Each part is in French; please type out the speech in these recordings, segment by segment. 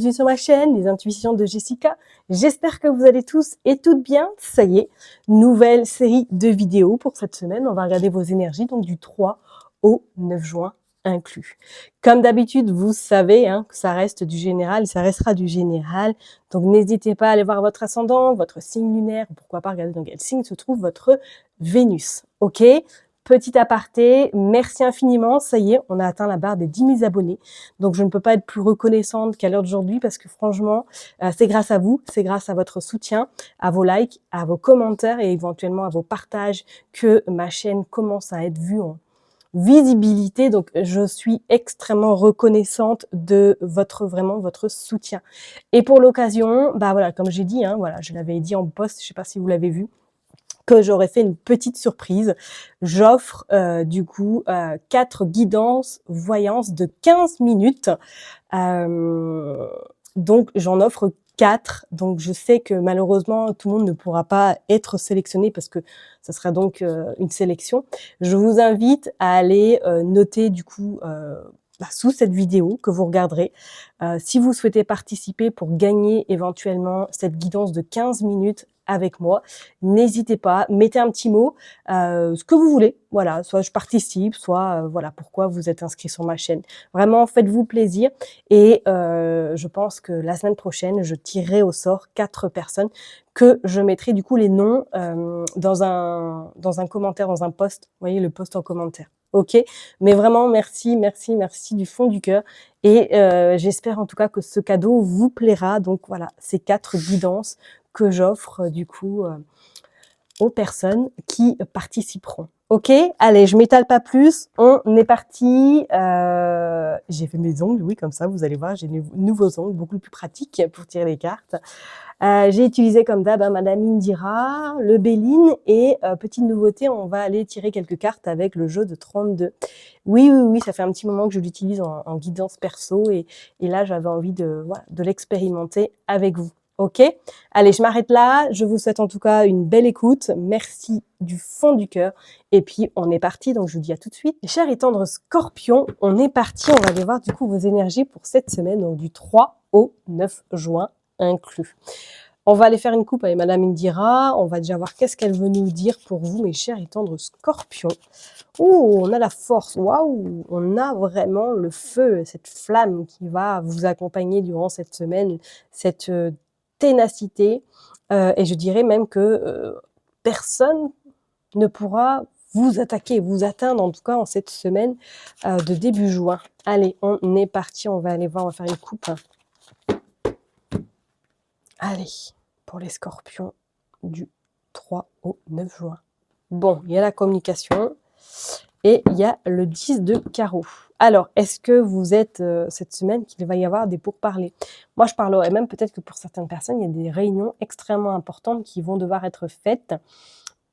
bienvenue sur ma chaîne, les intuitions de Jessica. J'espère que vous allez tous et toutes bien. Ça y est, nouvelle série de vidéos pour cette semaine. On va regarder vos énergies, donc du 3 au 9 juin inclus. Comme d'habitude, vous savez que ça reste du général, ça restera du général. Donc n'hésitez pas à aller voir votre ascendant, votre signe lunaire, pourquoi pas regarder dans quel signe se trouve votre Vénus. Ok ? Petit aparté, merci infiniment. Ça y est, on a atteint la barre des 10 000 abonnés. Donc, je ne peux pas être plus reconnaissante qu'à l'heure d'aujourd'hui parce que franchement, c'est grâce à vous, c'est grâce à votre soutien, à vos likes, à vos commentaires et éventuellement à vos partages que ma chaîne commence à être vue en visibilité. Donc, je suis extrêmement reconnaissante de votre soutien. Et pour l'occasion, bah voilà, comme j'ai dit, voilà, je l'avais dit en post, je sais pas si vous l'avez vu, que j'aurais fait une petite surprise. J'offre du coup 4 guidances voyances de 15 minutes. Donc j'en offre 4. Donc je sais que malheureusement tout le monde ne pourra pas être sélectionné parce que ça sera donc une sélection. Je vous invite à aller noter du coup sous cette vidéo que vous regarderez. Si vous souhaitez participer pour gagner éventuellement cette guidance de 15 minutes avec moi, n'hésitez pas, mettez un petit mot, ce que vous voulez, voilà, soit je participe, soit voilà pourquoi vous êtes inscrit sur ma chaîne. Vraiment, faites-vous plaisir et je pense que la semaine prochaine, je tirerai au sort 4 personnes que je mettrai du coup les noms dans un commentaire, dans un post, vous voyez le post en commentaire. Ok, mais vraiment merci, merci, merci du fond du cœur et j'espère en tout cas que ce cadeau vous plaira. Donc voilà, ces 4 guidances que j'offre du coup aux personnes qui participeront. Ok, allez, je m'étale pas plus, on est parti. J'ai fait mes ongles, oui, comme ça, vous allez voir, j'ai de nouveaux ongles, beaucoup plus pratiques pour tirer les cartes. J'ai utilisé comme d'hab Madame Indira, le Béline et petite nouveauté, on va aller tirer quelques cartes avec le jeu de 32. Oui, ça fait un petit moment que je l'utilise en guidance perso et là, j'avais envie de l'expérimenter avec vous. Ok, allez, je m'arrête là. Je vous souhaite en tout cas une belle écoute. Merci du fond du cœur. Et puis, on est parti. Donc, je vous dis à tout de suite. Chers et tendres scorpions, on est parti. On va aller voir du coup vos énergies pour cette semaine, donc du 3 au 9 juin inclus. On va aller faire une coupe avec Madame Indira. On va déjà voir qu'est-ce qu'elle veut nous dire pour vous, mes chers et tendres scorpions. Oh, on a la force. Waouh, on a vraiment le feu, cette flamme qui va vous accompagner durant cette semaine, cette ténacité. Et je dirais même que personne ne pourra vous attaquer, vous atteindre en tout cas en cette semaine de début juin. Allez, on est parti. On va aller voir, on va faire une coupe. Allez, pour les scorpions du 3 au 9 juin. Bon, il y a la communication et il y a le 10 de carreau. Alors, est-ce que vous êtes cette semaine qu'il va y avoir des pourparlers? Moi, je parlerai même peut-être que pour certaines personnes, il y a des réunions extrêmement importantes qui vont devoir être faites.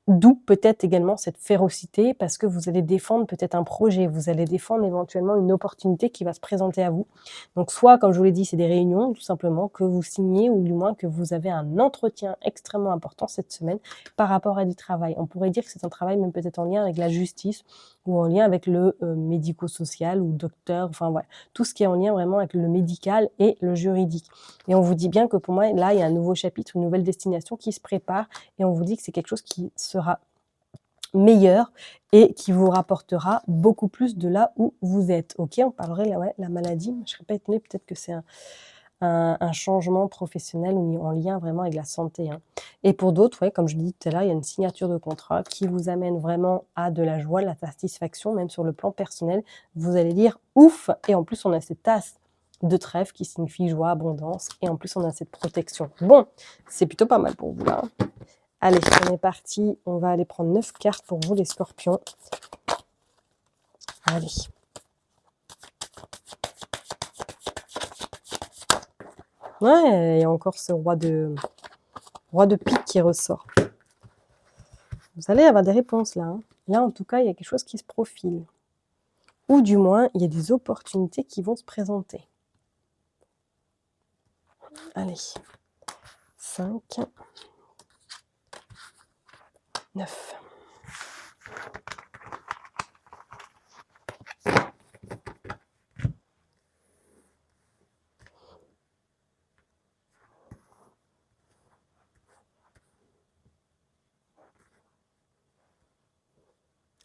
D'où peut-être également cette férocité parce que vous allez défendre peut-être un projet, vous allez défendre éventuellement une opportunité qui va se présenter à vous. Donc soit, comme je vous l'ai dit, c'est des réunions tout simplement que vous signez ou du moins que vous avez un entretien extrêmement important cette semaine par rapport à du travail. On pourrait dire que c'est un travail même peut-être en lien avec la justice ou en lien avec le médico-social ou docteur, enfin voilà, tout ce qui est en lien vraiment avec le médical et le juridique. Et on vous dit bien que pour moi, là, il y a un nouveau chapitre, une nouvelle destination qui se prépare et on vous dit que c'est quelque chose qui sera meilleur et qui vous rapportera beaucoup plus de là où vous êtes. Ok, on parlerait la maladie, je ne serais pas étonnée, peut-être que c'est un changement professionnel ou en lien vraiment avec la santé. Et pour d'autres, comme je l'ai dit tout à l'heure, il y a une signature de contrat qui vous amène vraiment à de la joie, de la satisfaction, même sur le plan personnel. Vous allez dire ouf, et en plus on a cette tasse de trèfle qui signifie joie, abondance, et en plus on a cette protection. Bon, c'est plutôt pas mal pour vous là. Allez, on est parti. On va aller prendre 9 cartes pour vous, les scorpions. Allez. Ouais, il y a encore ce roi de pique qui ressort. Vous allez avoir des réponses là. Là, en tout cas, il y a quelque chose qui se profile. Ou du moins, il y a des opportunités qui vont se présenter. Allez. 5. 9.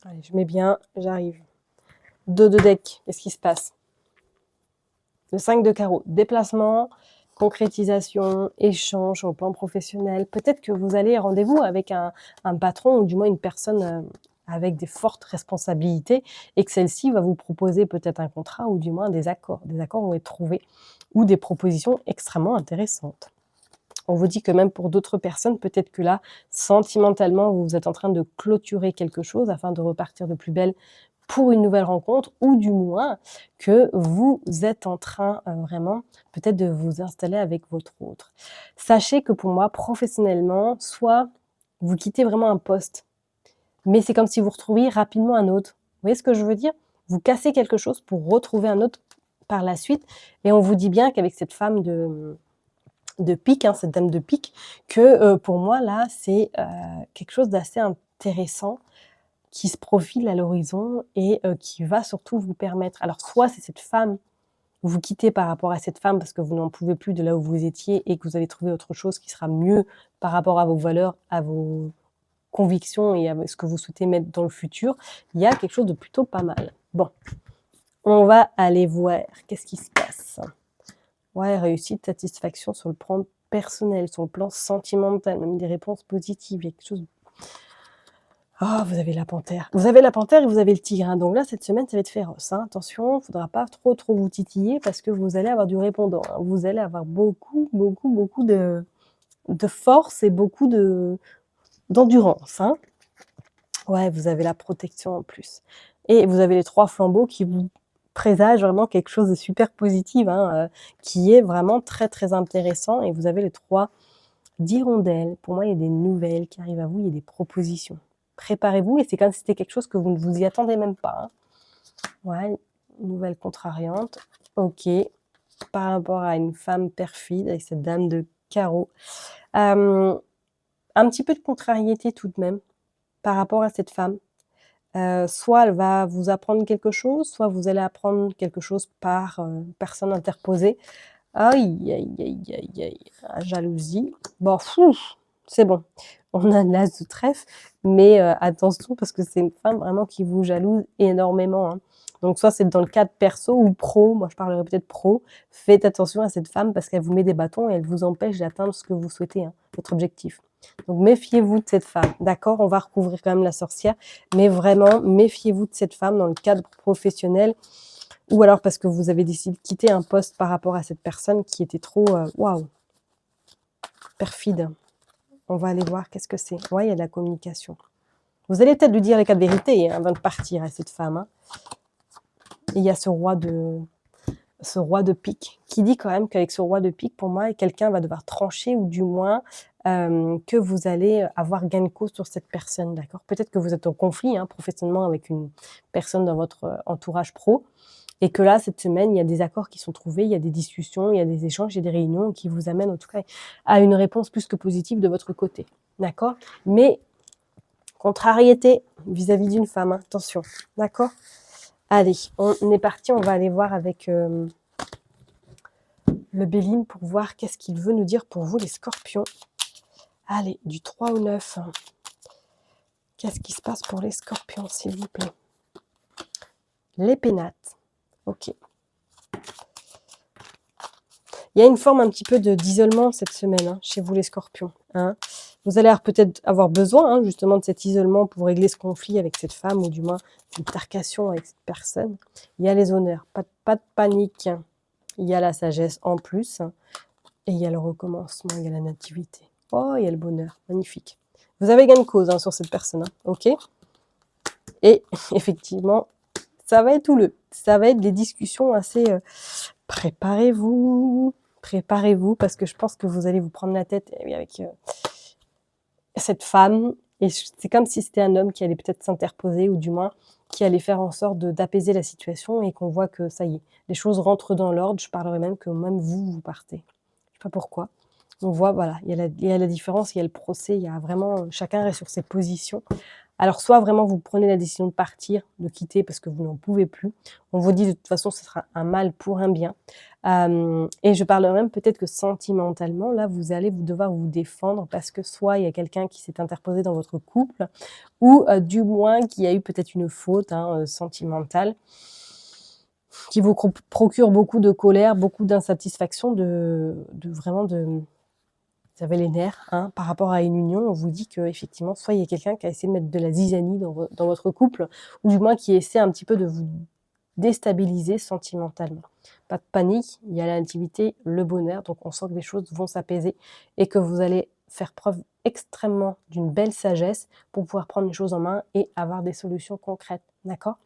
Allez, je mets bien, j'arrive. 2 de deck, qu'est-ce qui se passe? Le 5 de carreau, déplacement, concrétisation, échange au plan professionnel. Peut-être que vous allez rendez-vous avec un patron ou du moins une personne avec des fortes responsabilités et que celle-ci va vous proposer peut-être un contrat ou du moins des accords. Des accords vont être trouvés ou des propositions extrêmement intéressantes. On vous dit que même pour d'autres personnes, peut-être que là, sentimentalement, vous êtes en train de clôturer quelque chose afin de repartir de plus belle pour une nouvelle rencontre ou du moins que vous êtes en train vraiment peut-être de vous installer avec votre autre. Sachez que pour moi, professionnellement, soit vous quittez vraiment un poste, mais c'est comme si vous retrouviez rapidement un autre. Vous voyez ce que je veux dire? Vous cassez quelque chose pour retrouver un autre par la suite et on vous dit bien qu'avec cette femme de pique, hein, cette dame de pique, que pour moi là, c'est quelque chose d'assez intéressant qui se profile à l'horizon et qui va surtout vous permettre alors soit c'est cette femme, vous quittez par rapport à cette femme parce que vous n'en pouvez plus de là où vous étiez et que vous allez trouver autre chose qui sera mieux par rapport à vos valeurs, à vos convictions et à ce que vous souhaitez mettre dans le futur. Il y a quelque chose de plutôt pas mal. Bon, on va aller voir qu'est-ce qui se passe. Ouais, réussite, satisfaction sur le plan personnel, sur le plan sentimental, même des réponses positives, il y a quelque chose. Oh, vous avez la panthère. Vous avez la panthère et vous avez le tigre, hein. Donc là, cette semaine, ça va être féroce, hein. Attention, il ne faudra pas trop vous titiller parce que vous allez avoir du répondant, hein. Vous allez avoir beaucoup de force et beaucoup d'endurance, hein. Ouais, vous avez la protection en plus. Et vous avez les 3 flambeaux qui vous présagent vraiment quelque chose de super positif, hein, qui est vraiment très intéressant. Et vous avez les 3 d'hirondelles. Pour moi, il y a des nouvelles qui arrivent à vous, il y a des propositions. Préparez-vous et c'est comme si c'était quelque chose que vous ne vous y attendez même pas, hein. Ouais, nouvelle contrariante. Ok, par rapport à une femme perfide avec cette dame de carreau. Un petit peu de contrariété tout de même par rapport à cette femme. Soit elle va vous apprendre quelque chose, soit vous allez apprendre quelque chose par personne interposée. Aïe, aïe, aïe, aïe, aïe, la jalousie. Bon, c'est bon. On a l'as de trèfle, mais attention parce que c'est une femme vraiment qui vous jalouse énormément, hein. Donc soit c'est dans le cadre perso ou pro, moi je parlerai peut-être pro. Faites attention à cette femme parce qu'elle vous met des bâtons et elle vous empêche d'atteindre ce que vous souhaitez, hein, votre objectif. Donc méfiez-vous de cette femme, d'accord? On va recouvrir quand même la sorcière, mais vraiment méfiez-vous de cette femme dans le cadre professionnel ou alors parce que vous avez décidé de quitter un poste par rapport à cette personne qui était trop, waouh, perfide. On va aller voir qu'est-ce que c'est. Ouais, il y a de la communication. Vous allez peut-être lui dire les 4 vérités, hein, avant de partir à cette femme, hein. Et il y a ce roi de pique qui dit quand même qu'avec ce roi de pique, pour moi, quelqu'un va devoir trancher ou du moins que vous allez avoir gain de cause sur cette personne, d'accord? Peut-être que vous êtes en conflit, hein, professionnellement avec une personne dans votre entourage pro et que là, cette semaine, il y a des accords qui sont trouvés, il y a des discussions, il y a des échanges, il y a des réunions qui vous amènent en tout cas à une réponse plus que positive de votre côté, d'accord? Mais contrariété vis-à-vis d'une femme, hein, attention, d'accord? Allez, on est parti, on va aller voir avec le Béline pour voir qu'est-ce qu'il veut nous dire pour vous les scorpions. Allez, du 3 au 9. Qu'est-ce qui se passe pour les scorpions, s'il vous plaît? Les pénates. Ok. Il y a une forme un petit peu d'isolement cette semaine, hein, chez vous les scorpions, hein. Vous allez peut-être avoir besoin, hein, justement de cet isolement pour régler ce conflit avec cette femme ou du moins une altercation avec cette personne. Il y a les honneurs, pas de panique. Il y a la sagesse en plus et il y a le recommencement, il y a la nativité. Oh, il y a le bonheur, magnifique. Vous avez gain de cause, hein, sur cette personne, hein, ok? Et effectivement, ça va être houleux. Ça va être des discussions assez... préparez-vous parce que je pense que vous allez vous prendre la tête avec cette femme. Et c'est comme si c'était un homme qui allait peut-être s'interposer ou du moins qui allait faire en sorte d'apaiser la situation et qu'on voit que ça y est, les choses rentrent dans l'ordre. Je parlerai même que même vous partez. Je sais pas pourquoi. On voit, voilà, il y a la différence, il y a le procès, il y a vraiment, chacun reste sur ses positions Alors soit vraiment vous prenez la décision de partir, de quitter parce que vous n'en pouvez plus. On vous dit de toute façon ce sera un mal pour un bien. Et je parlerai même peut-être que sentimentalement, là vous allez devoir vous défendre parce que soit il y a quelqu'un qui s'est interposé dans votre couple ou du moins qu'il y a eu peut-être une faute sentimentale qui vous procure beaucoup de colère, beaucoup d'insatisfaction, vraiment de... Vous avez les nerfs par rapport à une union. On vous dit qu'effectivement, soit il y a quelqu'un qui a essayé de mettre de la zizanie dans votre couple, ou du moins qui essaie un petit peu de vous déstabiliser sentimentalement. Pas de panique, il y a l'intimité, le bonheur, donc on sent que les choses vont s'apaiser et que vous allez faire preuve extrêmement d'une belle sagesse pour pouvoir prendre les choses en main et avoir des solutions concrètes, d'accord?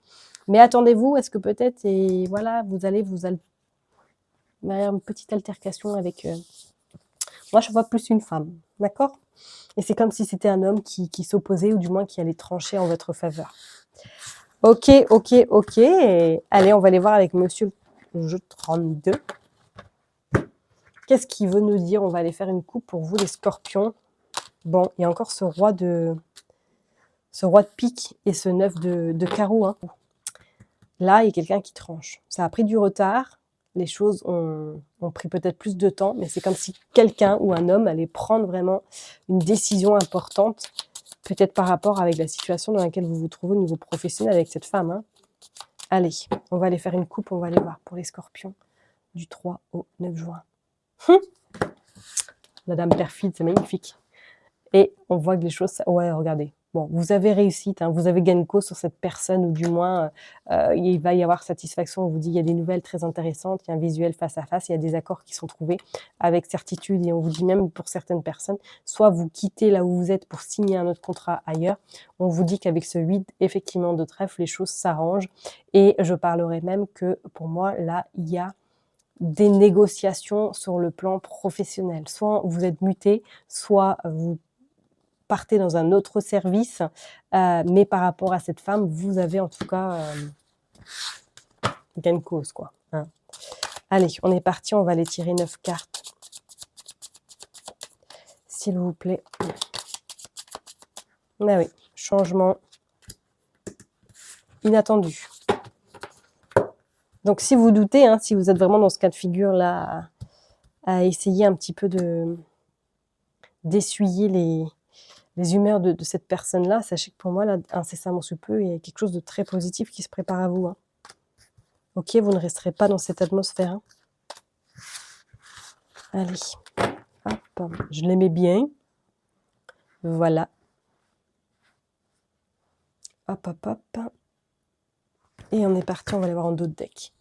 Mais attendez-vous, est-ce que peut-être, et voilà, vous allez avoir une petite altercation avec... Moi, je vois plus une femme, d'accord? Et c'est comme si c'était un homme qui s'opposait ou du moins qui allait trancher en votre faveur. Ok, ok, ok. Allez, on va aller voir avec monsieur le jeu 32. Qu'est-ce qu'il veut nous dire? On va aller faire une coupe pour vous, les scorpions. Bon, il y a encore ce roi de pique et ce 9 de carreau. Hein. Là, il y a quelqu'un qui tranche. Ça a pris du retard. Les choses ont pris peut-être plus de temps, mais c'est comme si quelqu'un ou un homme allait prendre vraiment une décision importante, peut-être par rapport avec la situation dans laquelle vous vous trouvez au niveau professionnel avec cette femme. Hein. Allez, on va aller faire une coupe, on va aller voir pour les scorpions du 3 au 9 juin. La dame perfide, c'est magnifique. Et on voit que les choses... Ouais, regardez. Bon, vous avez réussi, vous avez gain de cause sur cette personne, ou du moins, il va y avoir satisfaction. On vous dit, il y a des nouvelles très intéressantes, il y a un visuel face à face, il y a des accords qui sont trouvés avec certitude. Et on vous dit même pour certaines personnes, soit vous quittez là où vous êtes pour signer un autre contrat ailleurs. On vous dit qu'avec ce 8, effectivement, de trèfle, les choses s'arrangent. Et je parlerai même que, pour moi, là, il y a des négociations sur le plan professionnel. Soit vous êtes muté, soit vous partez dans un autre service, mais par rapport à cette femme, vous avez en tout cas gain de cause, quoi. Hein. Allez, on est parti, on va aller tirer 9 cartes. S'il vous plaît. Ah oui, changement inattendu. Donc si vous doutez, hein, si vous êtes vraiment dans ce cas de figure-là, à essayer un petit peu d'essuyer les humeurs de cette personne-là, sachez que pour moi, là, incessamment sous peu, il y a quelque chose de très positif qui se prépare à vous. Hein. Ok, vous ne resterez pas dans cette atmosphère. Hein. Allez, hop, je l'aimais bien. Voilà. Hop, hop, hop. Et on est parti, on va aller voir en d'autres decks.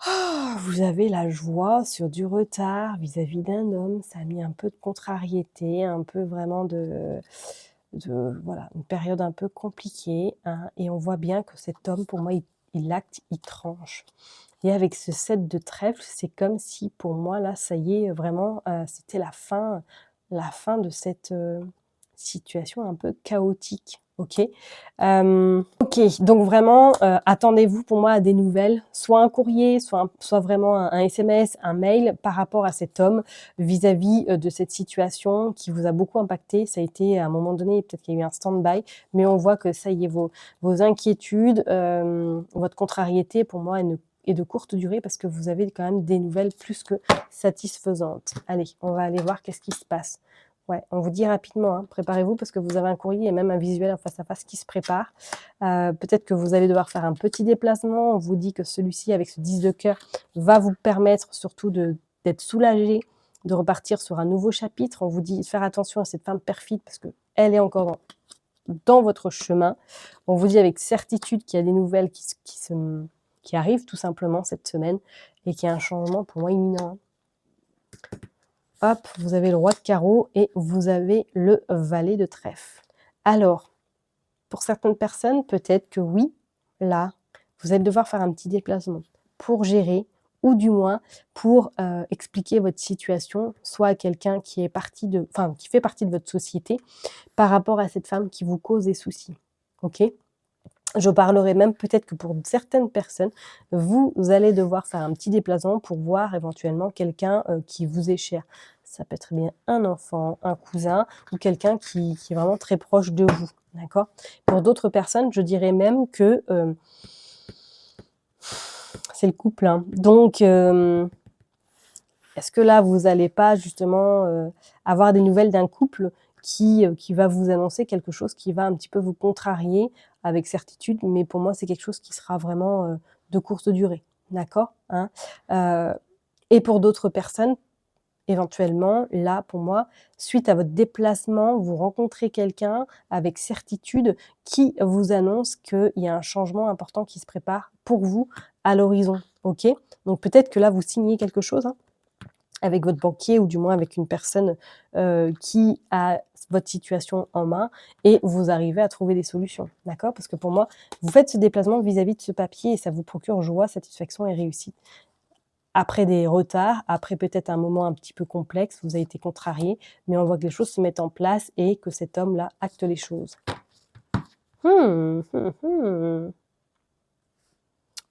Oh, vous avez la joie sur du retard vis-à-vis d'un homme. Ça a mis un peu de contrariété, un peu vraiment voilà, une période un peu compliquée. Hein, et on voit bien que cet homme, pour moi, il acte, il tranche. Et avec ce 7 de trèfle, c'est comme si, pour moi, là, ça y est, vraiment, c'était la fin de cette situation un peu chaotique. Ok, ok, donc vraiment, attendez-vous pour moi à des nouvelles, soit un courrier, soit vraiment un SMS, un mail par rapport à cet homme vis-à-vis de cette situation qui vous a beaucoup impacté. Ça a été à un moment donné, peut-être qu'il y a eu un stand-by, mais on voit que ça y est, vos inquiétudes, votre contrariété, pour moi, est de courte durée parce que vous avez quand même des nouvelles plus que satisfaisantes. Allez, on va aller voir qu'est-ce qui se passe. Ouais, on vous dit rapidement, hein, préparez-vous parce que vous avez un courrier et même un visuel en face à face qui se prépare. Peut-être que vous allez devoir faire un petit déplacement. On vous dit que celui-ci, avec ce 10 de cœur, va vous permettre surtout d'être soulagé, de repartir sur un nouveau chapitre. On vous dit de faire attention à cette femme perfide parce qu'elle est encore dans votre chemin. On vous dit avec certitude qu'il y a des nouvelles qui arrivent tout simplement cette semaine et qu'il y a un changement pour moi imminent. Hop, vous avez le roi de carreau et vous avez le valet de trèfle. Alors, pour certaines personnes, peut-être que oui, là, vous allez devoir faire un petit déplacement pour gérer ou du moins pour expliquer votre situation, soit à quelqu'un qui fait partie de votre société par rapport à cette femme qui vous cause des soucis. Ok ? Je parlerai même peut-être que pour certaines personnes, vous allez devoir faire un petit déplacement pour voir éventuellement quelqu'un qui vous est cher. Ça peut être bien un enfant, un cousin ou quelqu'un qui est vraiment très proche de vous. d'accord? Pour d'autres personnes, je dirais même que c'est le couple, hein. Donc, est-ce que là, vous n'allez pas justement avoir des nouvelles d'un couple qui va vous annoncer quelque chose qui va un petit peu vous contrarier avec certitude, mais pour moi, c'est quelque chose qui sera vraiment de courte durée, d'accord, hein? Heu et pour d'autres personnes, éventuellement, là, pour moi, suite à votre déplacement, vous rencontrez quelqu'un avec certitude qui vous annonce qu'il y a un changement important qui se prépare pour vous à l'horizon, OK? Donc peut-être que là, vous signez quelque chose, hein, avec votre banquier ou du moins avec une personne, qui a votre situation en main et vous arrivez à trouver des solutions, d'accord? Parce que pour moi, vous faites ce déplacement vis-à-vis de ce papier et ça vous procure joie, satisfaction et réussite. Après des retards, après peut-être un moment un petit peu complexe, vous avez été contrarié, mais on voit que les choses se mettent en place et que cet homme-là acte les choses. Mmh.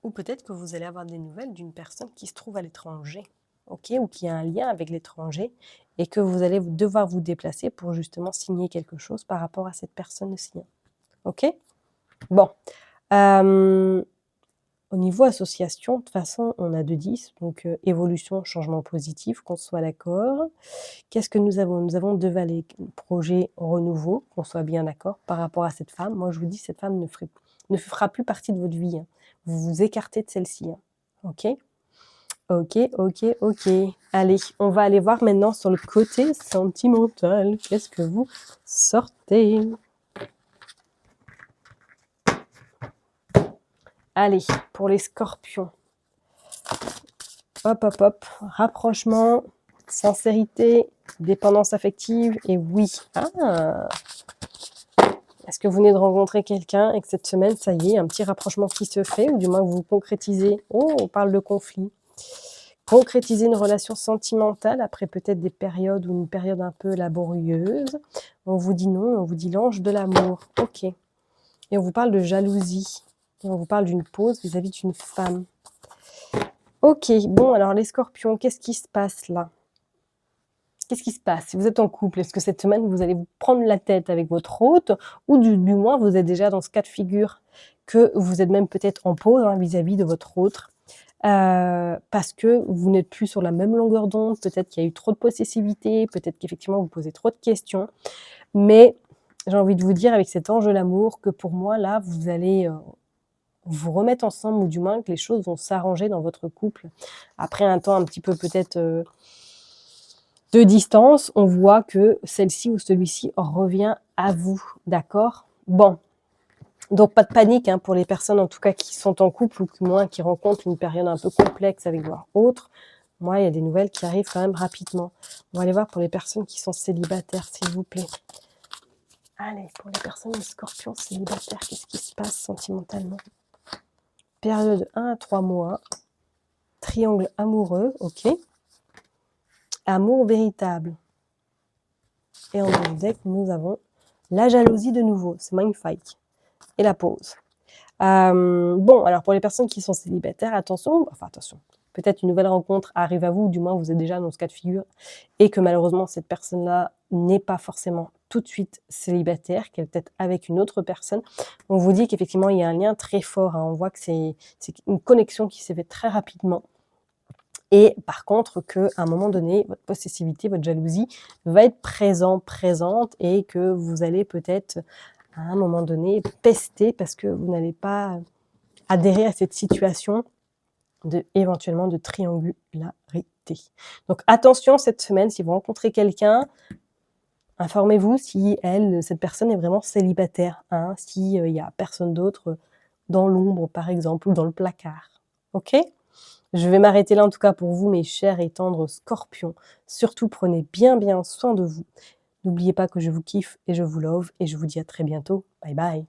Ou peut-être que vous allez avoir des nouvelles d'une personne qui se trouve à l'étranger, OK? Ou qui a un lien avec l'étranger et que vous allez devoir vous déplacer pour justement signer quelque chose par rapport à cette personne aussi, hein. OK? Bon, hem au niveau association, de toute façon, on a 2-10, donc évolution, changement positif, qu'on soit d'accord. Qu'est-ce que nous avons? Nous avons 2 valets, projet, renouveau, qu'on soit bien d'accord par rapport à cette femme. Moi, je vous dis, cette femme ne fera plus partie de votre vie, hein. Vous vous écartez de celle-ci, hein. OK? OK, OK, OK. Allez, on va aller voir maintenant sur le côté sentimental. Qu'est-ce que vous sortez? Allez, pour les scorpions. Hop, hop, hop, rapprochement, sincérité, dépendance affective et oui. Ah! Est-ce que vous venez de rencontrer quelqu'un et que cette semaine, ça y est, un petit rapprochement qui se fait ou du moins que vous concrétisez? Oh, on parle de conflit. Concrétiser une relation sentimentale après peut-être des périodes ou une période un peu laborieuse. On vous dit non, on vous dit l'ange de l'amour. OK. Et on vous parle de jalousie. Et on vous parle d'une pause vis-à-vis d'une femme. OK, bon alors les scorpions, qu'est-ce qui se passe là? Qu'est-ce qui se passe? Si vous êtes en couple, est-ce que cette semaine vous allez vous prendre la tête avec votre hôte ou du moins vous êtes déjà dans ce cas de figure que vous êtes même peut-être en pause, hein, vis-à-vis de votre autre, parce que vous n'êtes plus sur la même longueur d'onde, peut-être qu'il y a eu trop de possessivité, peut-être qu'effectivement vous posez trop de questions. Mais j'ai envie de vous dire avec cet ange de l'amour que pour moi là, vous allez, vous remettre ensemble ou du moins que les choses vont s'arranger dans votre couple. Après un temps un petit peu peut-être, de distance, on voit que celle-ci ou celui-ci revient à vous, d'accord? Bon, donc pas de panique, hein, pour les personnes en tout cas qui sont en couple ou du moins qui rencontrent une période un peu complexe avec leur autre. Moi, il y a des nouvelles qui arrivent quand même rapidement. On va aller voir pour les personnes qui sont célibataires, s'il vous plaît. Allez, pour les personnes les scorpions célibataires, qu'est-ce qui se passe sentimentalement? Période 1 à 3 mois, triangle amoureux, OK. Amour véritable. Et en deuxième deck, nous avons la jalousie de nouveau, c'est magnifique. Et la pause. Bon, alors pour les personnes qui sont célibataires, attention, peut-être une nouvelle rencontre arrive à vous, ou du moins vous êtes déjà dans ce cas de figure, et que malheureusement cette personne-là n'est pas forcément tout de suite célibataire, qu'elle est peut-être avec une autre personne. On vous dit qu'effectivement il y a un lien très fort, hein. On voit que c'est une connexion qui s'est faite très rapidement. Et par contre qu'à un moment donné, votre possessivité, votre jalousie va être présente et que vous allez peut-être, à un moment donné, pester parce que vous n'allez pas adhérer à cette situation éventuellement de triangularité. Donc attention cette semaine, si vous rencontrez quelqu'un, informez-vous si cette personne est vraiment célibataire, hein, s'il y a personne d'autre dans l'ombre par exemple ou dans le placard. OK? Je vais m'arrêter là en tout cas pour vous, mes chers et tendres scorpions. Surtout prenez bien soin de vous. N'oubliez pas que je vous kiffe et je vous love et je vous dis à très bientôt. Bye bye.